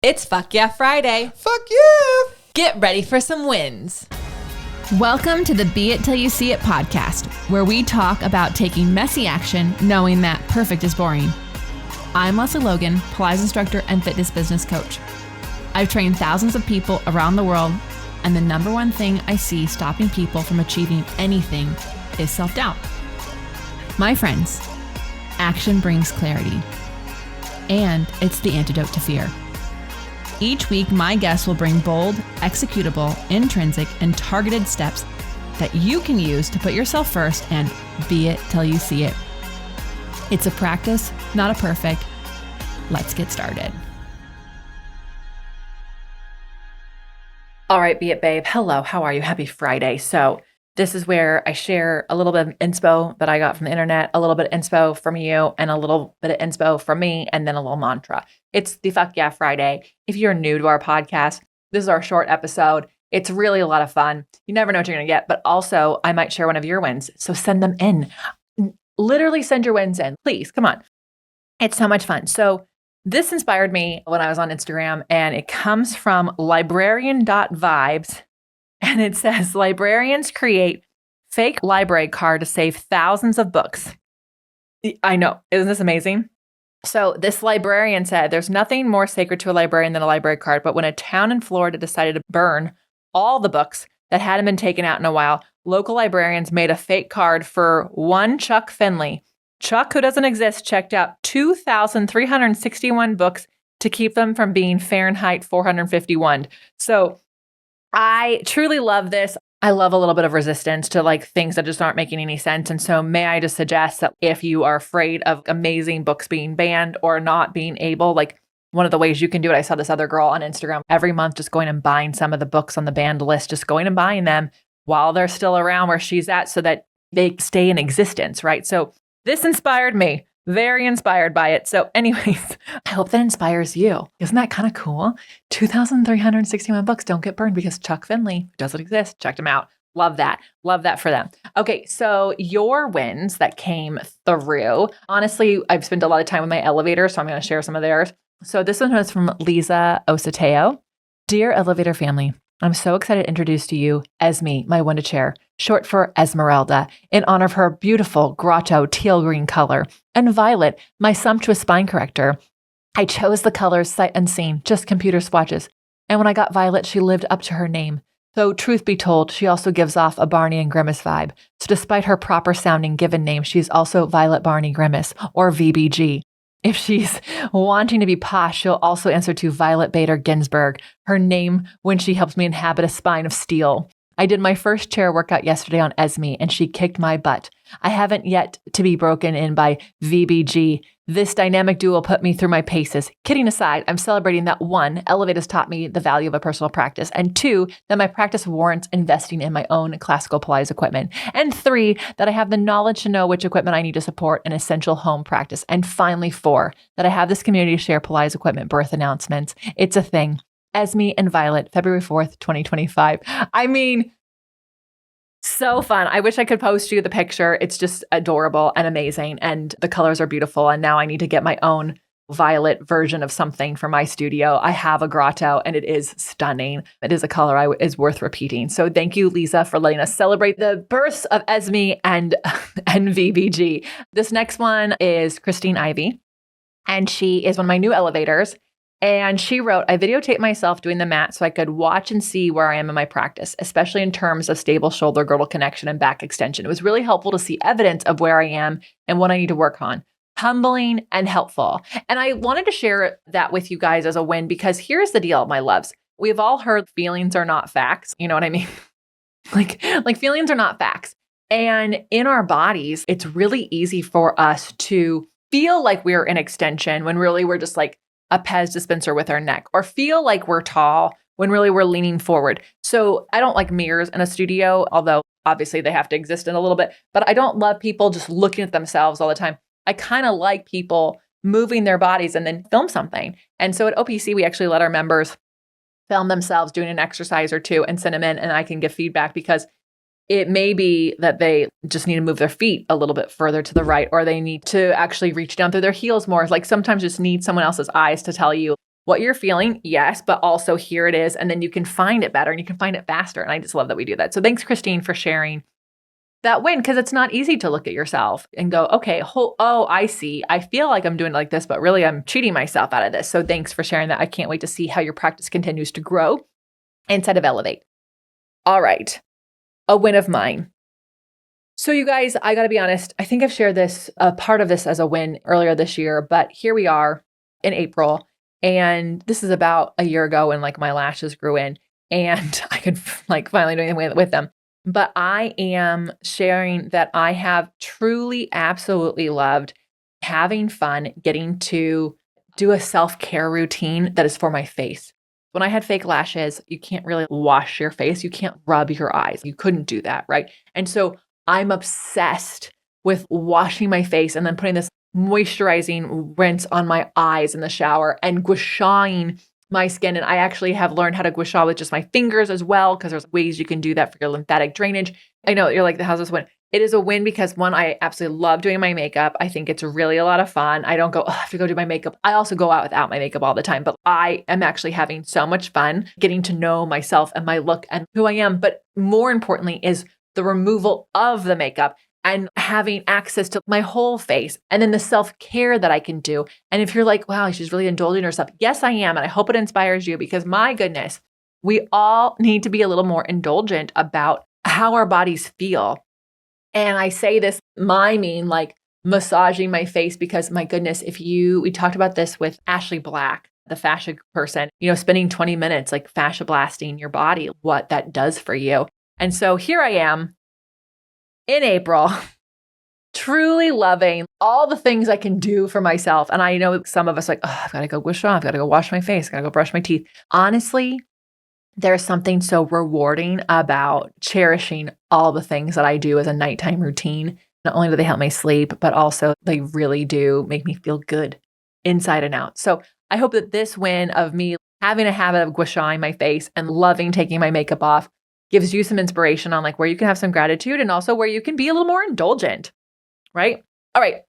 It's Fuck Yeah Friday. Fuck yeah! Get ready for some wins. Welcome to the Be It Till You See It podcast, where we talk about taking messy action, knowing that perfect is boring. I'm Lesley Logan, Pilates instructor and fitness business coach. I've trained thousands of people around the world, and the number one thing I see stopping people from achieving anything is self-doubt. My friends, action brings clarity, and it's the antidote to fear. Each week, my guests will bring bold, executable, intrinsic, and targeted steps that you can use to put yourself first and be it till you see it. It's a practice, not a perfect. Let's get started. All right, Be It Babe. Hello, how are you? Happy Friday. So this is where I share a little bit of inspo that I got from the internet, a little bit of inspo from you, and a little bit of inspo from me, and then a little mantra. It's the Fuck Yeah Friday. If you're new to our podcast, this is our short episode. It's really a lot of fun. You never know what you're going to get, but also I might share one of your wins. So send them in. Literally send your wins in. Please, come on. It's so much fun. So this inspired me when I was on Instagram, and it comes from librarian.vibes. And it says, librarians create fake library card to save thousands of books. I know. Isn't this amazing? So this librarian said, there's nothing more sacred to a librarian than a library card. But when a town in Florida decided to burn all the books that hadn't been taken out in a while, local librarians made a fake card for one Chuck Finley. Chuck, who doesn't exist, checked out 2,361 books to keep them from being Fahrenheit 451. So I truly love this. I love a little bit of resistance to like things that just aren't making any sense. And so may I just suggest that if you are afraid of amazing books being banned or not being able, like one of the ways you can do it, I saw this other girl on Instagram every month just going and buying some of the books on the banned list, just going and buying them while they're still around where she's at so that they stay in existence, right? So this inspired me. Very inspired by it. So anyways, I hope that inspires you. Isn't that kind of cool? 2,361 books don't get burned because Chuck Finley doesn't exist. Checked him out. Love that. Love that for them. Okay, so your wins that came through. Honestly, I've spent a lot of time with my elevator, so I'm going to share some of theirs. So this one was from Lisa Osateo. Dear elevator family, I'm so excited to introduce to you Esme, my window chair, short for Esmeralda, in honor of her beautiful grotto teal green color, and Violet, my sumptuous spine corrector. I chose the colors sight unseen, just computer swatches. And when I got Violet, she lived up to her name. Though truth be told, she also gives off a Barney and Grimace vibe. So despite her proper sounding given name, she's also Violet Barney Grimace, or VBG. If she's wanting to be posh, she'll also answer to Violet Bader Ginsburg, her name when she helps me inhabit a spine of steel. I did my first chair workout yesterday on Esme, and she kicked my butt. I haven't yet to be broken in by VBG. This dynamic duo put me through my paces. Kidding aside, I'm celebrating that one, Elevate has taught me the value of a personal practice, and two, that my practice warrants investing in my own classical Pilates equipment, and three, that I have the knowledge to know which equipment I need to support an essential home practice, and finally four, that I have this community to share Pilates equipment birth announcements. It's a thing. Esme and Violet, February 4th, 2025. I mean, so fun. I wish I could post you the picture. It's just adorable and amazing. And the colors are beautiful. And now I need to get my own violet version of something for my studio. I have a grotto and it is stunning. It is a color is worth repeating. So thank you, Lisa, for letting us celebrate the births of Esme and VBG. This next one is Christine Ivy. And she is one of my new elevators. And she wrote, I videotaped myself doing the mat so I could watch and see where I am in my practice, especially in terms of stable shoulder girdle connection and back extension. It was really helpful to see evidence of where I am and what I need to work on. Humbling and helpful. And I wanted to share that with you guys as a win because here's the deal, my loves. We've all heard feelings are not facts. You know what I mean? like feelings are not facts. And in our bodies, it's really easy for us to feel like we're an extension when really we're just like a Pez dispenser with our neck, or feel like we're tall when really we're leaning forward. So I don't like mirrors in a studio, although obviously they have to exist in a little bit, but I don't love people just looking at themselves all the time. I kind of like people moving their bodies and then film something. And so at OPC, we actually let our members film themselves doing an exercise or two and send them in, and I can give feedback because it may be that they just need to move their feet a little bit further to the right, or they need to actually reach down through their heels more. Like sometimes just need someone else's eyes to tell you, what you're feeling, yes, but also here it is. And then you can find it better and you can find it faster. And I just love that we do that. So thanks, Christine, for sharing that win, because it's not easy to look at yourself and go, okay, I see. I feel like I'm doing it like this, but really I'm cheating myself out of this. So thanks for sharing that. I can't wait to see how your practice continues to grow instead of elevate. All right, a win of mine. So you guys, I got to be honest, I think I've shared this, a part of this as a win earlier this year, but here we are in April, and this is about a year ago when like my lashes grew in and I could like finally do anything with them. But I am sharing that I have truly, absolutely loved having fun, getting to do a self-care routine that is for my face. When I had fake lashes, you can't really wash your face. You can't rub your eyes. You couldn't do that, right? And so I'm obsessed with washing my face and then putting this moisturizing rinse on my eyes in the shower and gua shaing my skin. And I actually have learned how to gua sha with just my fingers as well, because there's ways you can do that for your lymphatic drainage. I know you're like, how's this win? It is a win because one, I absolutely love doing my makeup. I think it's really a lot of fun. I don't go, I have to go do my makeup. I also go out without my makeup all the time, but I am actually having so much fun getting to know myself and my look and who I am. But more importantly is the removal of the makeup and having access to my whole face, and then the self-care that I can do. And if you're like, wow, she's really indulging herself. Yes, I am. And I hope it inspires you, because my goodness, we all need to be a little more indulgent about how our bodies feel. And I say this miming, like massaging my face, because my goodness, we talked about this with Ashley Black, the fascia person, spending 20 minutes like fascia blasting your body, what that does for you. And so here I am in April, truly loving all the things I can do for myself. And I know some of us like, I've got to go gua sha, I've got to go wash my face, I've got to go brush my teeth. Honestly, there's something so rewarding about cherishing all the things that I do as a nighttime routine. Not only do they help me sleep, but also they really do make me feel good inside and out. So I hope that this win of me having a habit of gua shaing my face and loving taking my makeup off gives you some inspiration on like where you can have some gratitude and also where you can be a little more indulgent, right? All right.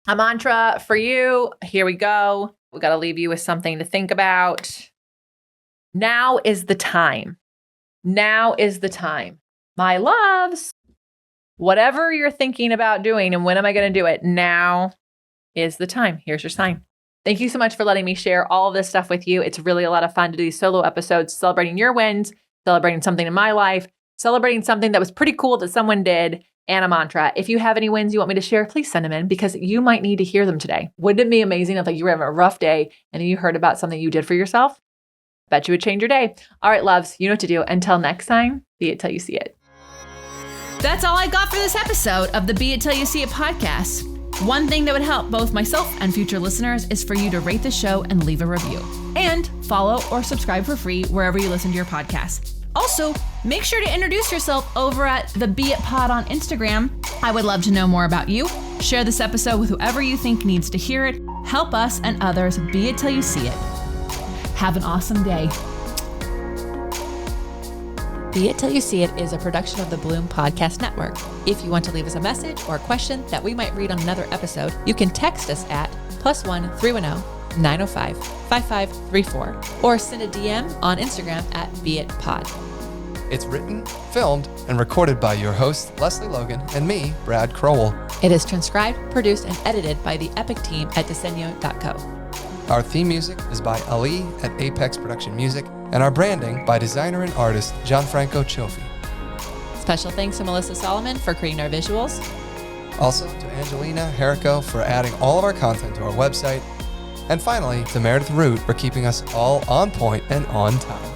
A mantra for you. Here we go. We got to leave you with something to think about. Now is the time. Now is the time. My loves, whatever you're thinking about doing and when am I going to do it? Now is the time. Here's your sign. Thank you so much for letting me share all of this stuff with you. It's really a lot of fun to do these solo episodes, celebrating your wins, celebrating something in my life, celebrating something that was pretty cool that someone did, and a mantra. If you have any wins you want me to share, please send them in, because you might need to hear them today. Wouldn't it be amazing if you were having a rough day and then you heard about something you did for yourself? Bet you would change your day. All right, loves, you know what to do. Until next time, be it till you see it. That's all I got for this episode of the Be It Till You See It podcast. One thing that would help both myself and future listeners is for you to rate the show and leave a review. And follow or subscribe for free wherever you listen to your podcast. Also, make sure to introduce yourself over at the Be It Pod on Instagram. I would love to know more about you. Share this episode with whoever you think needs to hear it. Help us and others be it till you see it. Have an awesome day. Be It Till You See It is a production of the Bloom Podcast Network. If you want to leave us a message or a question that we might read on another episode, you can text us at +1 310 905 5534 or send a DM on Instagram at BeItPod. It's written, filmed, and recorded by your host, Lesley Logan, and me, Brad Crowell. It is transcribed, produced, and edited by the Epic team at Diseño.co. Our theme music is by Ali at Apex Production Music, and our branding by designer and artist Gianfranco Cioffi. Special thanks to Melissa Solomon for creating our visuals. Also to Angelina Herrico for adding all of our content to our website. And finally, to Meredith Root for keeping us all on point and on time.